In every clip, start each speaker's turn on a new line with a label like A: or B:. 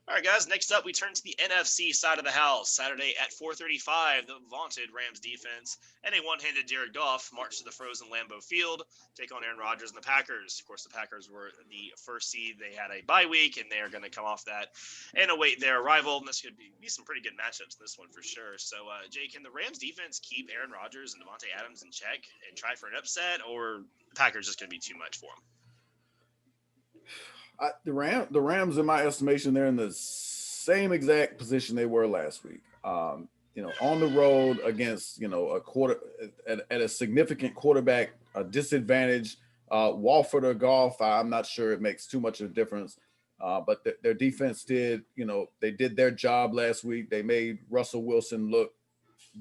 A: All right, guys, next up, we turn to the NFC side of the house. Saturday at 4:35, the vaunted Rams defense and a one-handed Jared Goff march to the frozen Lambeau Field, take on Aaron Rodgers and the Packers. Of course, the Packers were the first seed. They had a bye week, and they are going to come off that and await their arrival. And this could be some pretty good matchups, this one for sure. So, Jay, can the Rams defense keep Aaron Rodgers and Devontae Adams in check and try for an upset, or the Packers just going to be too much for them?
B: The Rams, in my estimation, they're in the same exact position they were last week. On the road against a quarter at a significant quarterback disadvantage. Walford or Golf, I'm not sure it makes too much of a difference. But their defense they did their job last week. They made Russell Wilson look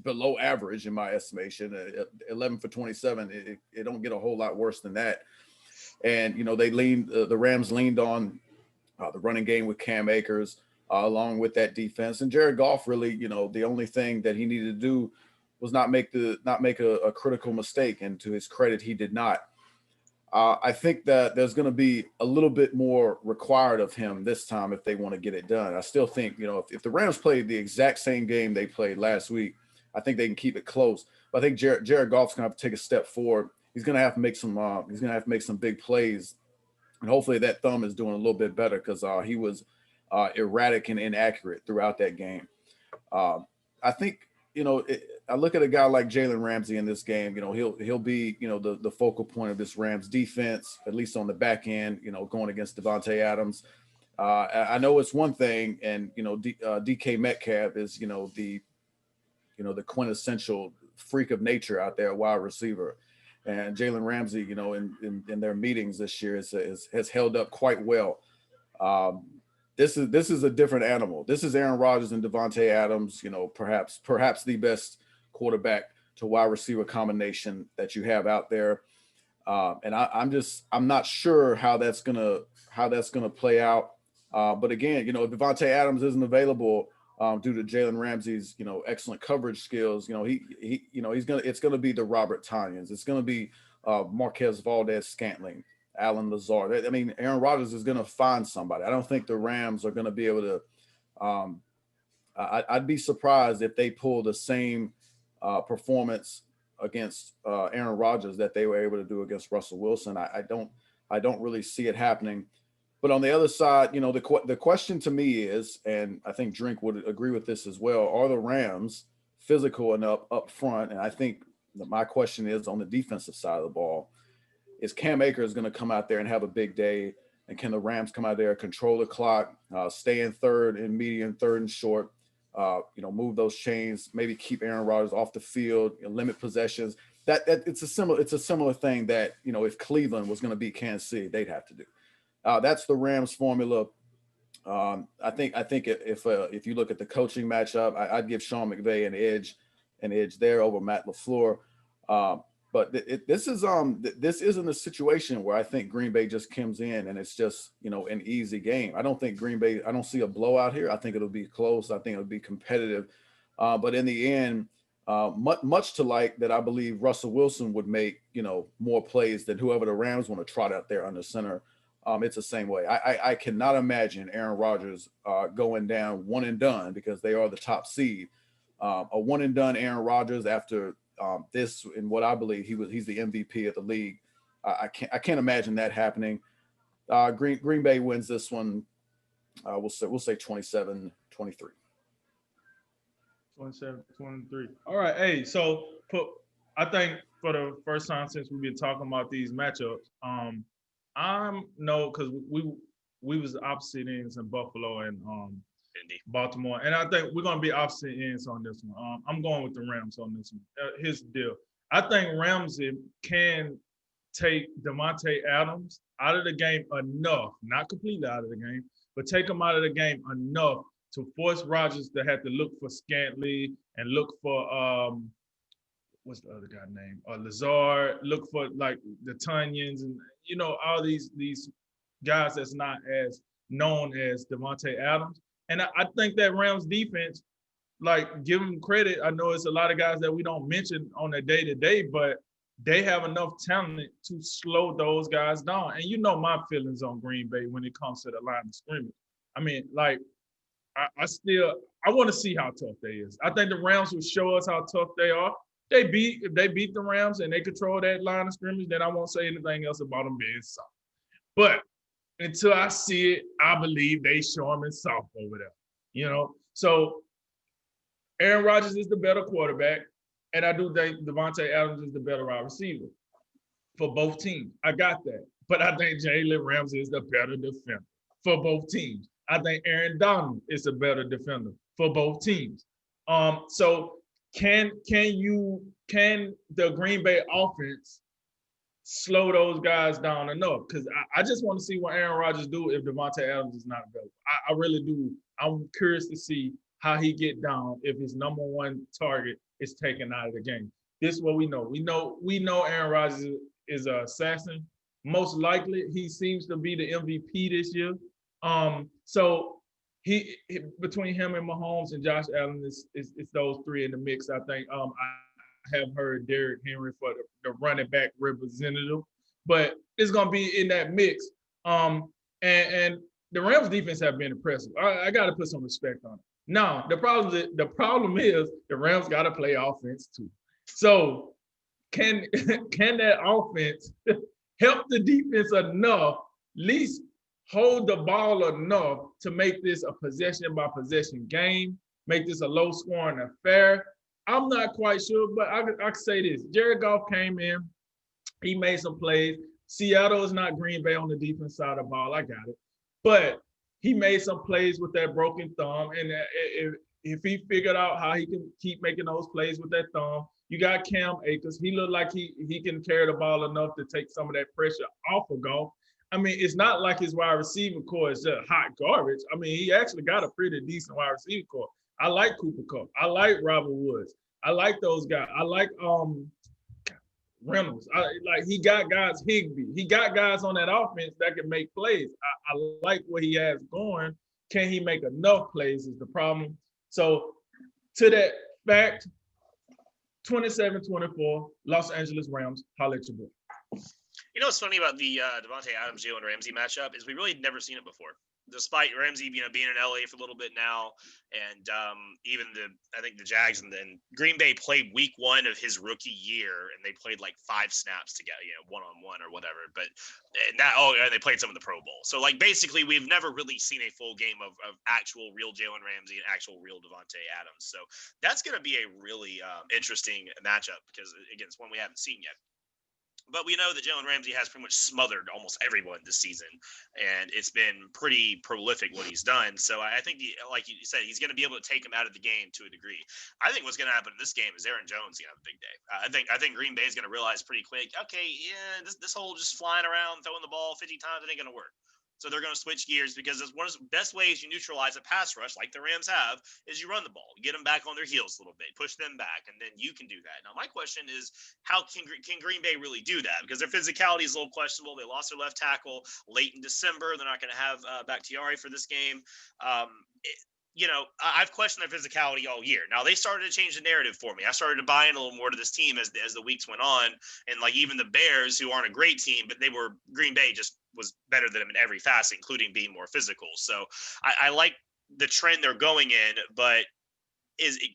B: below average in my estimation. 11 for 27. It don't get a whole lot worse than that. And the Rams leaned on the running game with Cam Akers along with that defense. And Jared Goff really, the only thing that he needed to do was not make a critical mistake. And to his credit, he did not. I think that there's going to be a little bit more required of him this time if they want to get it done. I still think, if the Rams played the exact same game they played last week, I think they can keep it close. But I think Jared Goff's going to have to take a step forward. He's going to have to make some. He's going to have to make some big plays, and hopefully that thumb is doing a little bit better because he was erratic and inaccurate throughout that game. I think I look at a guy like Jalen Ramsey in this game. He'll be the focal point of this Rams defense, at least on the back end. Going against Devontae Adams. I know it's one thing, and DK Metcalf is the quintessential freak of nature out there, wide receiver. And Jalen Ramsey, in their meetings this year, has held up quite well. This is a different animal. This is Aaron Rodgers and Devontae Adams. Perhaps the best quarterback to wide receiver combination that you have out there. And I'm not sure how that's gonna play out. But again, if Devontae Adams isn't available due to Jalen Ramsey's excellent coverage skills, it's gonna be the Robert Tonyans. It's gonna be Marquez Valdez-Scantling, Alan Lazard. I mean, Aaron Rodgers is going to find somebody. I don't think the Rams are going to be able to. I'd be surprised if they pull the same performance against Aaron Rodgers that they were able to do against Russell Wilson. I don't really see it happening. But on the other side, the question to me is, and I think Drink would agree with this as well: are the Rams physical enough up front? And I think my question is on the defensive side of the ball. Is Cam Akers going to come out there and have a big day? And can the Rams come out there, control the clock, stay in third and medium, third and short, move those chains, maybe keep Aaron Rodgers off the field, limit possessions. That it's a similar thing that if Cleveland was going to beat Kansas City, they'd have to do. That's the Rams formula. I think if you look at the coaching matchup, I'd give Sean McVay an edge there over Matt LaFleur. But this isn't a situation where I think Green Bay just comes in and it's just an easy game. I don't think Green Bay. I don't see a blowout here. I think it'll be close. I think it'll be competitive. But in the end, much to like that, I believe Russell Wilson would make more plays than whoever the Rams want to trot out there under center. It's the same way. I cannot imagine Aaron Rodgers going down one and done because they are the top seed. A one and done Aaron Rodgers after. This in what I believe he's the MVP of the league. I can't imagine that happening. Green Bay wins this one. We'll say 27-23.
C: 27-23. All right. Hey, so I think for the first time since we've been talking about these matchups, I'm no because we was opposite ends in Buffalo and
A: Indy.
C: Baltimore, and I think we're going to be opposite ends on this one. I'm going with the Rams on this one. Here's the deal. I think Ramsey can take Devontae Adams out of the game enough, not completely out of the game, but take him out of the game enough to force Rodgers to have to look for Scantley and look for what's the other guy name? Lazard. Look for like the Tonyans and all these guys that's not as known as Devontae Adams. And I think that Rams defense, like, give them credit. I know it's a lot of guys that we don't mention on a day-to-day, but they have enough talent to slow those guys down. And my feelings on Green Bay when it comes to the line of scrimmage. I mean, like, I want to see how tough they is. I think the Rams will show us how tough they are. If they beat the Rams and they control that line of scrimmage, then I won't say anything else about them being soft. But until I see it, I believe they show them in soft over there. So Aaron Rodgers is the better quarterback, and I do think Devontae Adams is the better wide receiver for both teams. I got that. But I think Jalen Ramsey is the better defender for both teams. I think Aaron Donald is a better defender for both teams. So can the Green Bay offense slow those guys down enough? Because I just want to see what Aaron Rodgers do if Devontae Adams is not available. I really do. I'm curious to see how he get down if his number one target is taken out of the game. This is what we know. We know Aaron Rodgers is an assassin. Most likely, he seems to be the MVP this year. So he between him and Mahomes and Josh Allen, it's those three in the mix. I think I have heard Derrick Henry for the running back representative, but it's gonna be in that mix. And the Rams defense have been impressive. I got to put some respect on it. Now the problem is the Rams got to play offense too. So can that offense help the defense enough, at least hold the ball enough to make this a possession-by-possession game, make this a low-scoring affair? I'm not quite sure, but I can say this. Jared Goff came in. He made some plays. Seattle is not Green Bay on the defense side of the ball. I got it. But he made some plays with that broken thumb, and if he figured out how he can keep making those plays with that thumb, you got Cam Akers. He looked like he can carry the ball enough to take some of that pressure off of Goff. I mean, it's not like his wide receiver core is just hot garbage. I mean, he actually got a pretty decent wide receiver core. I like Cooper Kupp. I like Robert Woods. I like those guys. I like Reynolds. He got guys, Higbee. He got guys on that offense that can make plays. I like what he has going. Can he make enough plays is the problem. So to that fact, 27-24, Los Angeles Rams. Holla at your boy.
A: You know what's funny about the Devontae Adams, Jalen Ramsey matchup is we really never seen it before. Despite Ramsey, being in LA for a little bit now, and even I think the Jags and Green Bay played week one of his rookie year, and they played like 5 snaps together, 1-on-1 or whatever. But and they played some of the Pro Bowl. So like basically, we've never really seen a full game of actual real Jalen Ramsey and actual real Devontae Adams. So that's going to be a really interesting matchup because against one we haven't seen yet. But we know that Jalen Ramsey has pretty much smothered almost everyone this season, and it's been pretty prolific what he's done. So I think, like you said, he's going to be able to take him out of the game to a degree. I think what's going to happen in this game is Aaron Jones is going to have a big day. I think Green Bay is going to realize pretty quick, okay, yeah, this whole just flying around, throwing the ball 50 times, it ain't going to work. So they're going to switch gears because one of the best ways you neutralize a pass rush, like the Rams have, is you run the ball, get them back on their heels a little bit, push them back, and then you can do that. Now, my question is, how can Green Bay really do that? Because their physicality is a little questionable. They lost their left tackle late in December. They're not going to have Bakhtiari for this game. I've questioned their physicality all year. Now they started to change the narrative for me. I started to buy in a little more to this team as the weeks went on, and like even the Bears, who aren't a great team, but Green Bay just was better than them in every facet, including being more physical. So I like the trend they're going in, but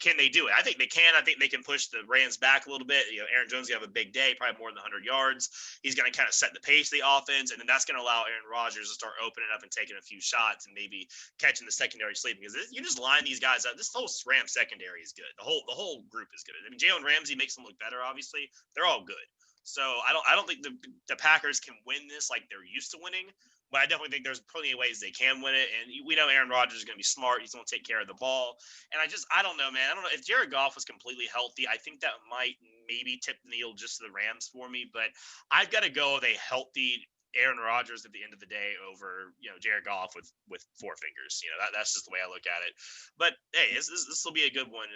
A: can they do it? I think they can. I think they can push the Rams back a little bit. Aaron Jones is going to have a big day, probably more than 100 yards. He's going to kind of set the pace of the offense, and then that's going to allow Aaron Rodgers to start opening up and taking a few shots and maybe catching the secondary sleeping. Because you just line these guys up. This whole Rams secondary is good. The whole group is good. I mean, Jalen Ramsey makes them look better. Obviously, they're all good. So I don't think the Packers can win this like they're used to winning. But I definitely think there's plenty of ways they can win it. And we know Aaron Rodgers is going to be smart. He's going to take care of the ball. And I don't know, man. I don't know. If Jared Goff was completely healthy, I think that might maybe tip the needle just to the Rams for me. But I've got to go with a healthy Aaron Rodgers at the end of the day over, Jared Goff with 4 fingers. That's just the way I look at it. But, hey, this will be a good one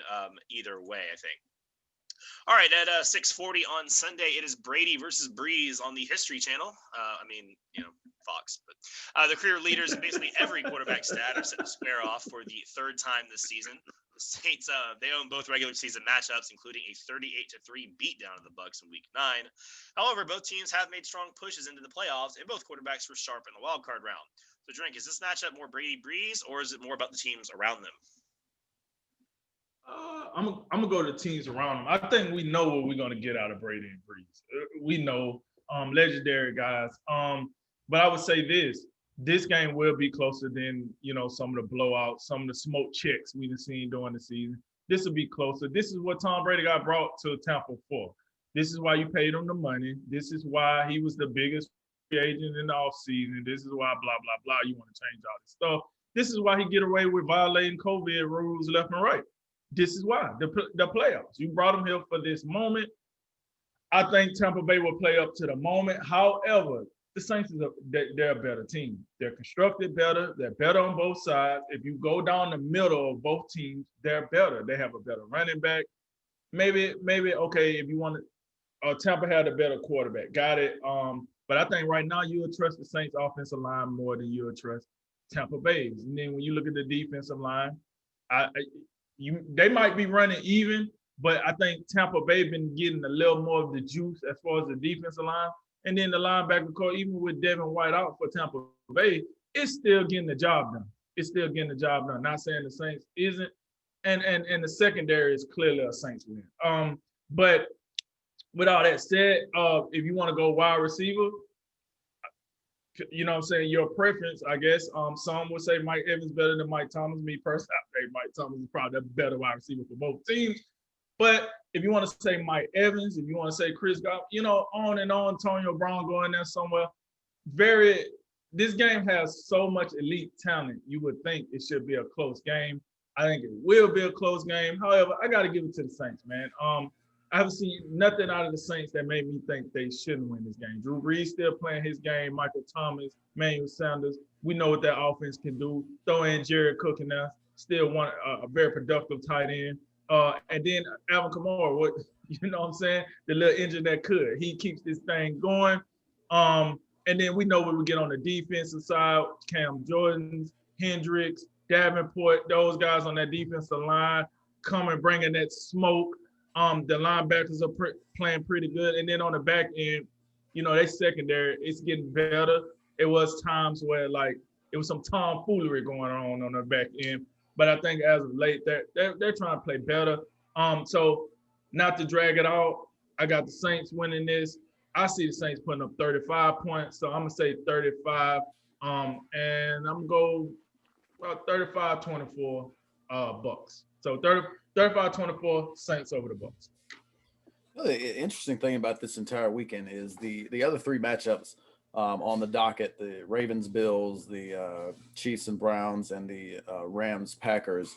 A: either way, I think. All right, at 6:40 on Sunday, it is Brady versus Breeze on the History Channel. Fox. But the career leaders in basically every quarterback stat are set to square off for the 3rd time this season. The Saints, they own both regular season matchups, including a 38-3 beatdown of the Bucs in Week 9. However, both teams have made strong pushes into the playoffs, and both quarterbacks were sharp in the wild card round. So, Drink, is this matchup more Brady Breeze, or is it more about the teams around them?
C: I'm gonna go to the teams around them. I think we know what we're gonna get out of Brady and Breeze. We know, legendary guys. But I would say this game will be closer than some of the blowouts, some of the smoke checks we've seen during the season. This will be closer. This is what Tom Brady got brought to Tampa for. This is why you paid him the money. This is why he was the biggest free agent in the offseason. This is why blah blah blah. You want to change all this stuff. This is why he get away with violating COVID rules left and right. This is why the playoffs. You brought him here for this moment. I think Tampa Bay will play up to the moment. However, the Saints they're a better team. They're constructed better. They're better on both sides. If you go down the middle of both teams, they're better. They have a better running back. Maybe okay if you want to. Tampa had a better quarterback. Got it. But I think right now you would trust the Saints offensive line more than you would trust Tampa Bay's. And then when you look at the defensive line, they might be running even, but I think Tampa Bay been getting a little more of the juice as far as the defensive line. And then the linebacker core, even with Devin White out for Tampa Bay, it's still getting the job done. It's still getting the job done. Not saying the Saints isn't. And the secondary is clearly a Saints win. But with all that said, if you want to go wide receiver, you know what I'm saying, your preference, I guess. Some would say Mike Evans better than Mike Thomas. Me personally, I think Mike Thomas is probably the better wide receiver for both teams. But if you want to say Mike Evans, if you want to say Chris Goff, on and on, Antonio Brown going there somewhere. This game has so much elite talent, you would think it should be a close game. I think it will be a close game. However, I got to give it to the Saints, man. I haven't seen nothing out of the Saints that made me think they shouldn't win this game. Drew Brees still playing his game. Michael Thomas, Emmanuel Sanders. We know what that offense can do. Throw in Jared Cook in there. Still one a very productive tight end. And then Alvin Kamara, you know what I'm saying? The little engine that could. He keeps this thing going. And then we know what we get on the defensive side. Cam Jordan, Hendricks, Davenport, those guys on that defensive line coming, bringing that smoke. The linebackers are playing pretty good. And then on the back end, they secondary, it's getting better. It was times where, it was some tomfoolery going on the back end. But I think as of late, they're trying to play better. So not to drag it out, I got the Saints winning this. I see the Saints putting up 35 points. So I'm going to say 35. And I'm going to go about 35-24 Bucks. So 35-24 Saints over the Bucks.
B: The interesting thing about this entire weekend is the other three matchups on the docket: the Ravens, Bills, the Chiefs and Browns, and the Rams, Packers.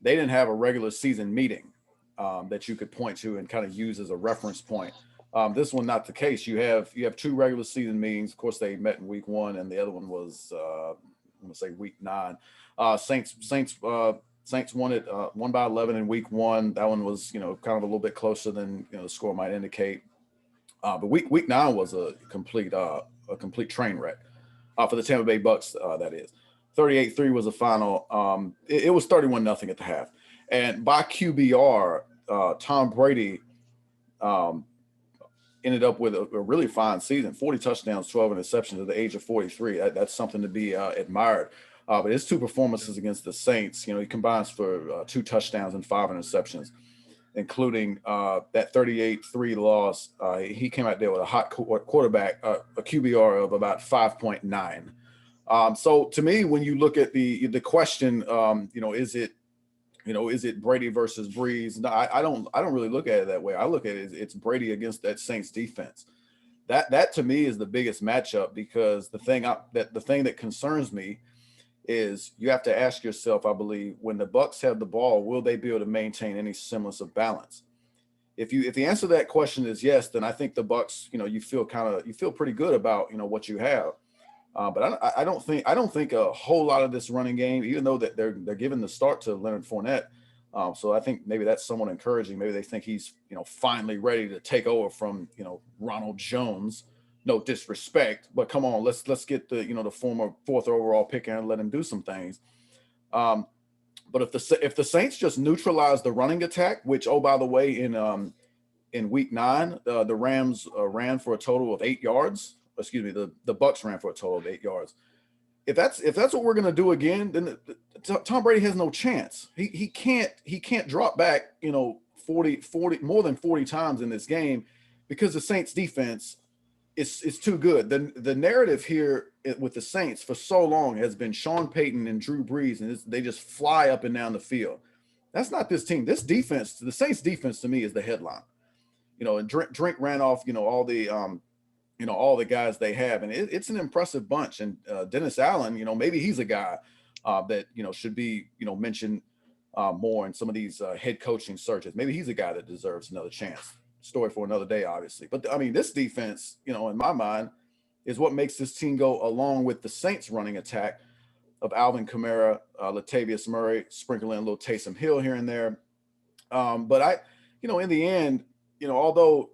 B: They didn't have a regular season meeting that you could point to and kind of use as a reference point. This one, not the case. You have two regular season meetings. Of course, they met in week 1, and the other one was I'm going to say week 9. Saints won it 1-11 in week 1. That one was, kind of a little bit closer than the score might indicate. But week 9 was a complete train wreck for the Tampa Bay Bucks. That is 38-3 was the final. It was 31-0 at the half, and by QBR, Tom Brady ended up with a really fine season: 40 touchdowns, 12 interceptions at the age of 43. That's something to be admired. But his 2 performances against the Saints, he combines for 2 touchdowns and 5 interceptions, including that 38-3 loss. He came out there with a hot quarterback, a QBR of about 5.9. So to me, when you look at the question, is it Brady versus Breeze? No, I don't really look at it that way. I look at it as it's Brady against that Saints defense. That to me is the biggest matchup, because the thing that concerns me is you have to ask yourself, I believe, when the Bucks have the ball, will they be able to maintain any semblance of balance? If the answer to that question is yes, then I think the Bucks, you feel pretty good about what you have. But I don't think a whole lot of this running game, even though that they're giving the start to Leonard Fournette. So I think maybe that's somewhat encouraging. Maybe they think he's finally ready to take over from Ronald Jones. No disrespect, but come on, let's get the the former 4th overall pick and let him do some things. But if the Saints just neutralize the running attack, which by the way in week 9 the Rams ran for a total of 8 yards. Excuse me, the Bucks ran for a total of 8 yards. if that's what we're gonna do again, then Tom Brady has no chance. He can't drop back, 40 more than 40 times in this game because the Saints defense is too good. The narrative here with the Saints for so long has been Sean Payton and Drew Brees, and they just fly up and down the field. That's not this team. This defense, the Saints defense to me is the headline. And Drink ran off, all the guys they have, and it's an impressive bunch. And Dennis Allen, maybe he's a guy that should be mentioned more in some of these head coaching searches. Maybe he's a guy that deserves another chance. Story for another day, obviously. But I mean, this defense, in my mind, is what makes this team go, along with the Saints running attack of Alvin Kamara, Latavius Murray, sprinkling a little Taysom Hill here and there. But in the end, although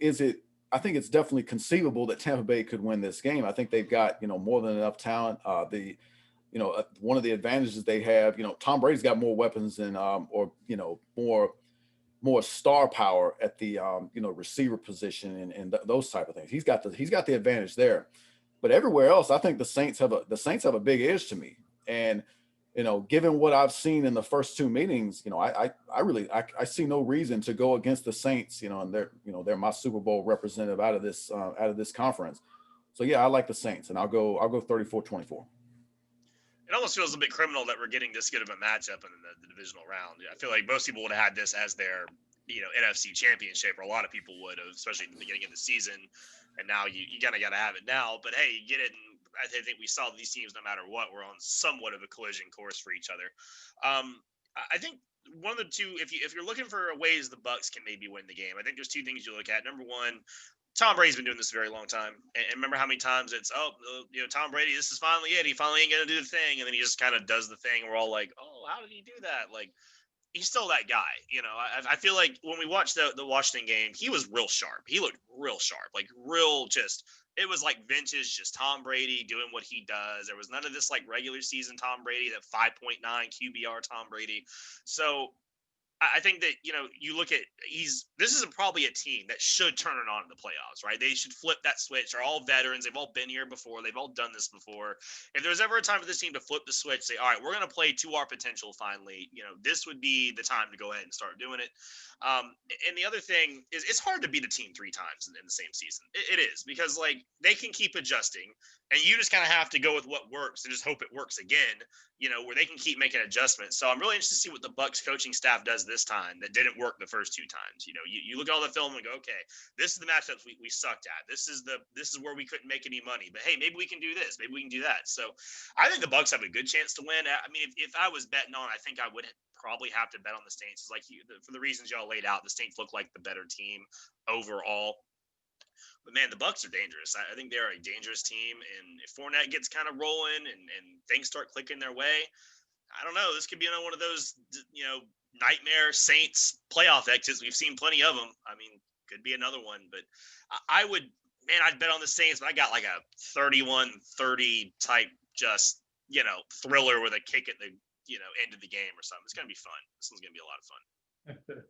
B: I think it's definitely conceivable that Tampa Bay could win this game. I think they've got, more than enough talent. One of the advantages they have, Tom Brady's got more weapons than, more star power at the, receiver position and those type of things. He's got the advantage there. But everywhere else, I think the Saints have a big edge to me. And, given what I've seen in the first two meetings, I see no reason to go against the Saints, and they're my Super Bowl representative out of this conference. So yeah, I like the Saints, and I'll go 34-24.
A: It almost feels a bit criminal that we're getting this good of a matchup in the divisional round. I feel like most people would have had this as their, NFC championship, or a lot of people would have, especially at the beginning of the season. And now you kind of got to have it now. But hey, you get it. And I think we saw these teams, no matter what, were on somewhat of a collision course for each other. I think one of the two, if you're looking for ways the Bucs can maybe win the game, I think there's two things you look at. Number one, Tom Brady's been doing this a very long time. And remember how many times it's, Tom Brady, this is finally it. He finally ain't going to do the thing. And then he just kind of does the thing. And we're all like, oh, how did he do that? Like, he's still that guy. I feel like when we watched the Washington game, he was real sharp. He looked real sharp, like real it was like vintage, just Tom Brady doing what he does. There was none of this like regular season Tom Brady, that 5.9 QBR Tom Brady. So I think that, you look at this is probably a team that should turn it on in the playoffs, right? They should flip that switch. They're all veterans. They've all been here before. They've all done this before. If there's ever a time for this team to flip the switch, say, all right, we're going to play to our potential finally, this would be the time to go ahead and start doing it. And the other thing is it's hard to beat a team three times in the same season. It is, because like they can keep adjusting and you just kind of have to go with what works and just hope it works again, where they can keep making adjustments. So I'm really interested to see what the Bucs coaching staff does this time that didn't work the first two times. You look at all the film and go, okay, this is the matchups we sucked at. This is where we couldn't make any money. But hey, maybe we can do this. Maybe we can do that. So I think the Bucs have a good chance to win. I mean, if I was betting on, I think I would probably have to bet on the Saints. It's like for the reasons y'all laid out, the Saints look like the better team overall. But man, the Bucs are dangerous. I think they're a dangerous team, and if Fournette gets kind of rolling and things start clicking their way, I don't know. This could be another one of those, nightmare Saints playoff exits. We've seen plenty of them. I mean, could be another one. But I'd bet on the Saints, but I got like a 31-30 type, just thriller with a kick at the end of the game or something. It's gonna be fun. This one's gonna be a lot of fun.